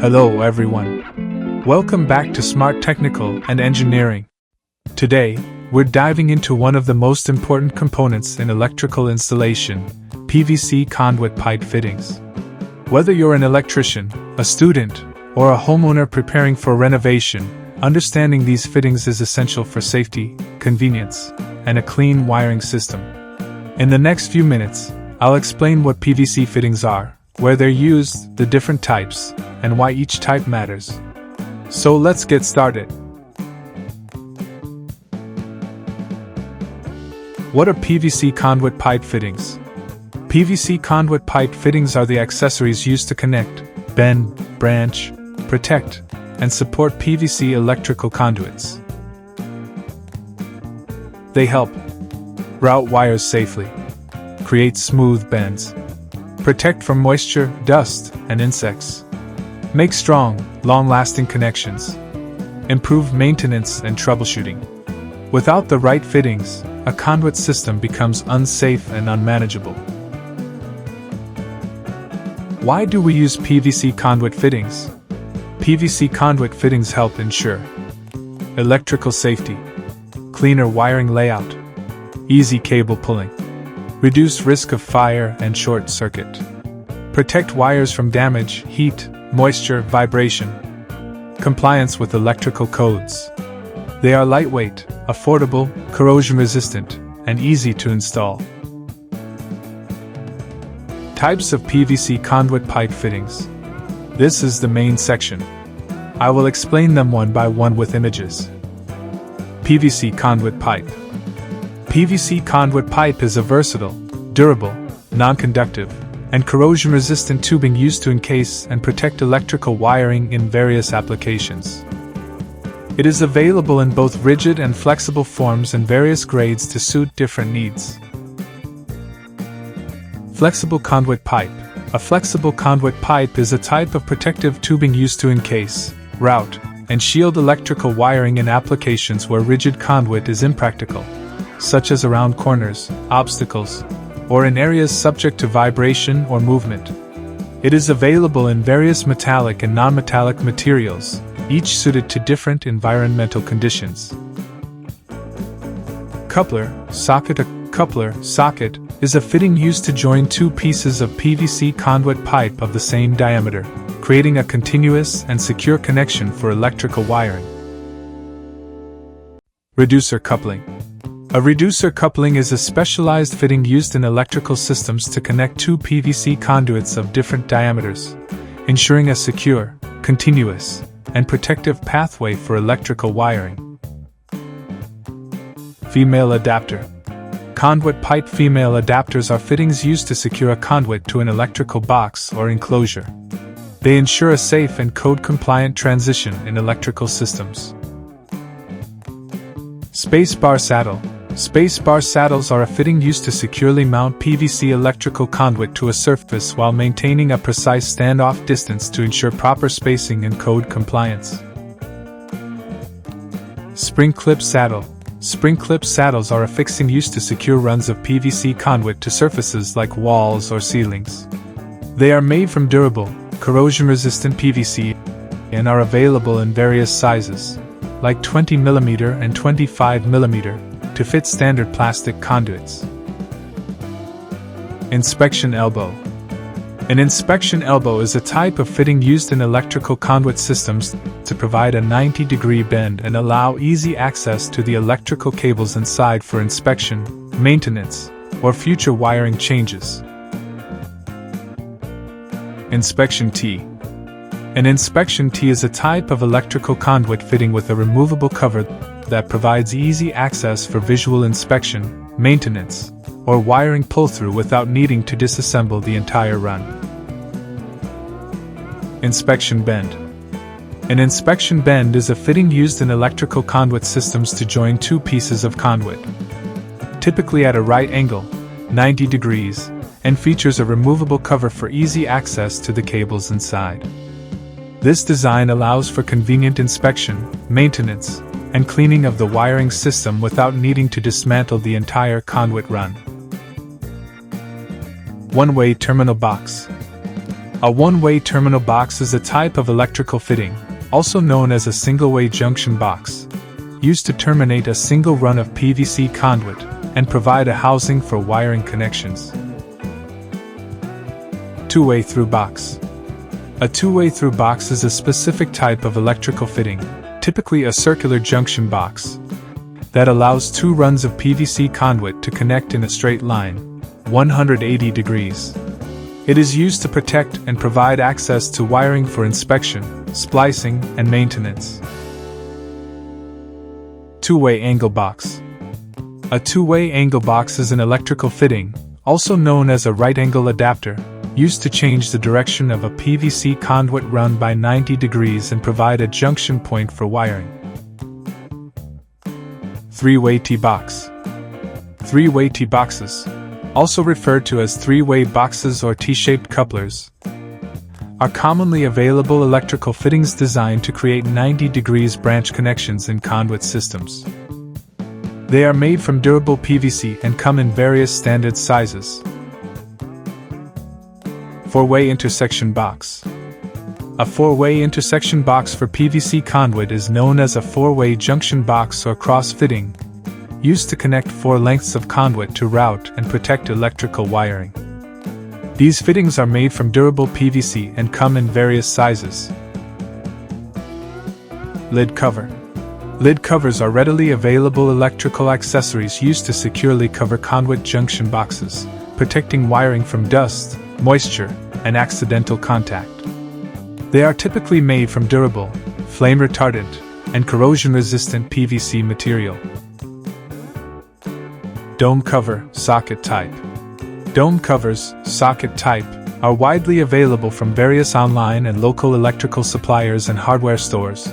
Hello everyone. Welcome back to Smart Technical and Engineering. Today, we're diving into one of the most important components in electrical installation, PVC conduit pipe fittings. Whether you're an electrician, a student, or a homeowner preparing for renovation, understanding these fittings is essential for safety, convenience, and a clean wiring system. In the next few minutes, I'll explain what PVC fittings are, where they're used, the different types, and why each type matters. So let's get started. What are PVC conduit pipe fittings? PVC conduit pipe fittings are the accessories used to connect, bend, branch, protect, and support PVC electrical conduits. They help route wires safely, create smooth bends, protect from moisture, dust, and insects, make strong, long-lasting connections, improve maintenance and troubleshooting. Without the right fittings, a conduit system becomes unsafe and unmanageable. Why do we use PVC conduit fittings? PVC conduit fittings help ensure electrical safety, cleaner wiring layout, easy cable pulling, reduce risk of fire and short circuit, protect wires from damage, heat, moisture, vibration, compliance with electrical codes. They are lightweight, affordable, corrosion-resistant, and easy to install. Types of PVC conduit pipe fittings. This is the main section. I will explain them one by one with images. PVC conduit pipe. PVC conduit pipe is a versatile, durable, non-conductive, and corrosion-resistant tubing used to encase and protect electrical wiring in various applications. It is available in both rigid and flexible forms and various grades to suit different needs. Flexible conduit pipe. A flexible conduit pipe is a type of protective tubing used to encase, route, and shield electrical wiring in applications where rigid conduit is impractical, such as around corners, obstacles, or in areas subject to vibration or movement. It is available in various metallic and non-metallic materials, each suited to different environmental conditions. Coupler, socket. A coupler, socket, is a fitting used to join two pieces of PVC conduit pipe of the same diameter, creating a continuous and secure connection for electrical wiring. Reducer coupling. A reducer coupling is a specialized fitting used in electrical systems to connect two PVC conduits of different diameters, ensuring a secure, continuous, and protective pathway for electrical wiring. Female adapter. Conduit pipe female adapters are fittings used to secure a conduit to an electrical box or enclosure. They ensure a safe and code-compliant transition in electrical systems. Spacebar saddle. Spacebar saddles are a fitting used to securely mount PVC electrical conduit to a surface while maintaining a precise standoff distance to ensure proper spacing and code compliance. Spring clip saddle. Spring clip saddles are a fixing used to secure runs of PVC conduit to surfaces like walls or ceilings. They are made from durable, corrosion-resistant PVC and are available in various sizes, like 20mm and 25mm, to fit standard plastic conduits. Inspection elbow. An inspection elbow is a type of fitting used in electrical conduit systems to provide a 90-degree bend and allow easy access to the electrical cables inside for inspection, maintenance, or future wiring changes. Inspection T. An inspection T is a type of electrical conduit fitting with a removable cover that provides easy access for visual inspection, maintenance, or wiring pull-through without needing to disassemble the entire run. Inspection bend. An inspection bend is a fitting used in electrical conduit systems to join two pieces of conduit, typically at a right angle, 90 degrees, and features a removable cover for easy access to the cables inside. This design allows for convenient inspection, maintenance, and cleaning of the wiring system without needing to dismantle the entire conduit run. One-way terminal box. A one-way terminal box is a type of electrical fitting, also known as a single-way junction box, used to terminate a single run of PVC conduit and provide a housing for wiring connections. Two-way through box. A two-way through box is a specific type of electrical fitting, typically a circular junction box, that allows two runs of PVC conduit to connect in a straight line, 180 degrees. It is used to protect and provide access to wiring for inspection, splicing, and maintenance. Two-way angle box. A two-way angle box is an electrical fitting, also known as a right-angle adapter, used to change the direction of a PVC conduit run by 90 degrees and provide a junction point for wiring. Three-way T-box. Three-way T-boxes, also referred to as three-way boxes or T-shaped couplers, are commonly available electrical fittings designed to create 90 degrees branch connections in conduit systems. They are made from durable PVC and come in various standard sizes. Four-way intersection box. A four-way intersection box for PVC conduit is known as a four-way junction box or cross-fitting, used to connect four lengths of conduit to route and protect electrical wiring. These fittings are made from durable PVC and come in various sizes. Lid cover. Lid covers are readily available electrical accessories used to securely cover conduit junction boxes, protecting wiring from dust, moisture, and accidental contact. They are typically made from durable, flame-retardant, and corrosion-resistant PVC material. Dome cover, socket type. Dome covers, socket type, are widely available from various online and local electrical suppliers and hardware stores,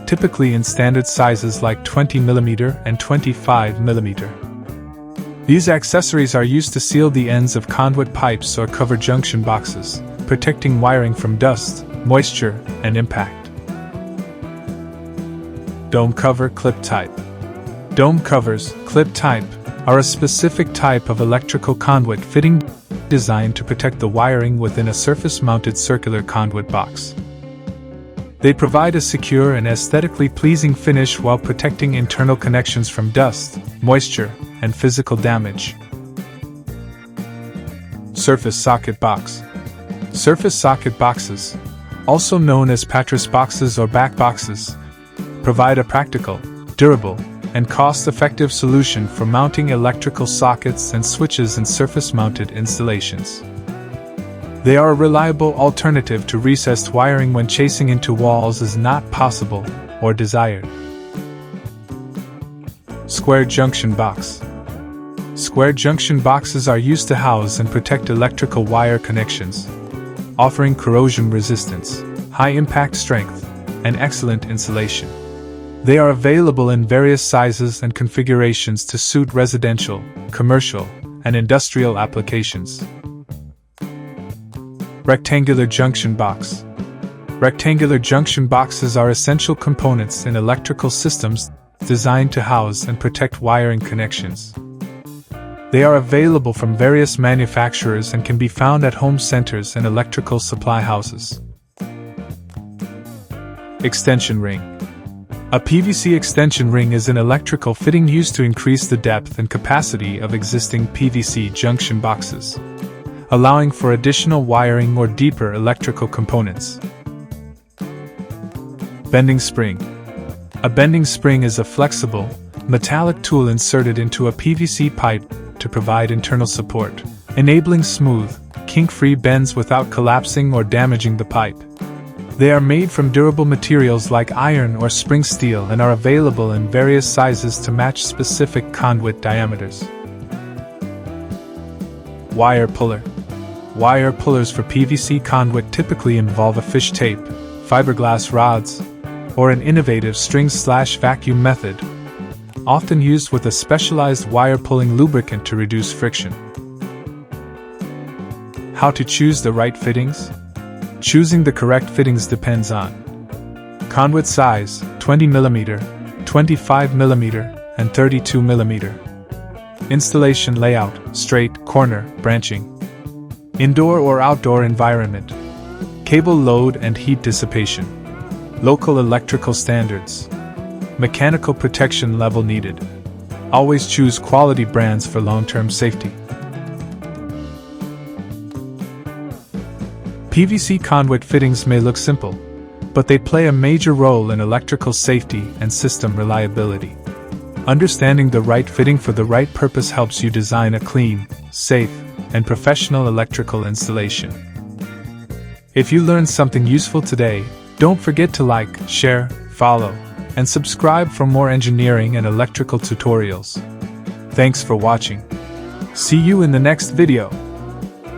typically in standard sizes like 20mm and 25mm. These accessories are used to seal the ends of conduit pipes or cover junction boxes, protecting wiring from dust, moisture, and impact. Dome cover clip type. Dome covers, clip type, are a specific type of electrical conduit fitting designed to protect the wiring within a surface-mounted circular conduit box. They provide a secure and aesthetically pleasing finish while protecting internal connections from dust, moisture, and physical damage. Surface socket box. Surface socket boxes, also known as pattress boxes or back boxes, provide a practical, durable, and cost-effective solution for mounting electrical sockets and switches in surface-mounted installations. They are a reliable alternative to recessed wiring when chasing into walls is not possible or desired. Square junction box. Square junction boxes are used to house and protect electrical wire connections, offering corrosion resistance, high impact strength, and excellent insulation. They are available in various sizes and configurations to suit residential, commercial, and industrial applications. Rectangular junction box. Rectangular junction boxes are essential components in electrical systems designed to house and protect wiring connections. They are available from various manufacturers and can be found at home centers and electrical supply houses. Extension ring. A PVC extension ring is an electrical fitting used to increase the depth and capacity of existing PVC junction boxes, allowing for additional wiring or deeper electrical components. Bending spring. A bending spring is a flexible, metallic tool inserted into a PVC pipe to provide internal support, enabling smooth, kink-free bends without collapsing or damaging the pipe. They are made from durable materials like iron or spring steel and are available in various sizes to match specific conduit diameters. Wire puller. Wire pullers for PVC conduit typically involve a fish tape, fiberglass rods, or an innovative string/vacuum method, often used with a specialized wire pulling lubricant to reduce friction. How to choose the right fittings? Choosing the correct fittings depends on conduit size, 20mm, 25mm, and 32mm. Installation layout, straight, corner, branching. Indoor or outdoor environment. cable load and heat dissipation, local electrical standards, mechanical protection level needed. Always choose quality brands for long-term safety. PVC conduit fittings may look simple, but they play a major role in electrical safety and system reliability. Understanding the right fitting for the right purpose helps you design a clean, safe, and professional electrical installation. If you learned something useful today, don't forget to like, share, follow, and subscribe for more engineering and electrical tutorials. Thanks for watching. See you in the next video.